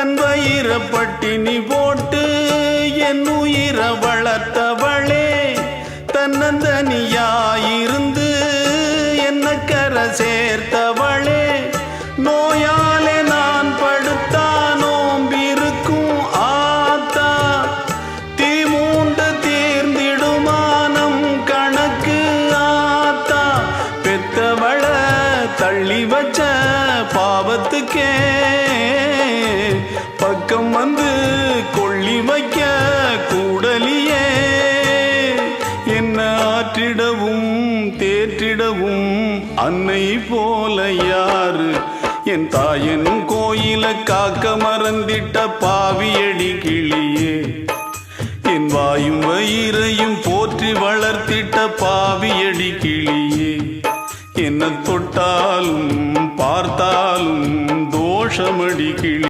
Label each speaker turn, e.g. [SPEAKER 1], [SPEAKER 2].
[SPEAKER 1] தன் வயிற பட்டினி போட்டு என் உயிர வளர்த்தவளே, தன்னந்தனியாயிருந்து என்ன கரை சேர்த்தவளே, நோயாலே நான் படுத்தா நோம்பிருக்கும் ஆத்தா, தீமூண்டு தீர்ந்திடுமானம் கணக்கு ஆத்தா, பெத்தவள தள்ளி வச்ச பாவத்துக்கே பக்கம் வந்து கொள்ளி வைக்க கூடலியே, என்ன ஆற்றிடவும் தேற்றிடவும் அன்னை போல யாரு, என் தாயன் கோயில காக்க மறந்திட்ட பாவியடி கிளியே, என் வாயும் வயிறையும் போற்றி வளர்த்திட்ட பாவியடி கிளியே, என்ன தொட்டாலும் பார்த்தாலும் தோஷமடி கிளி.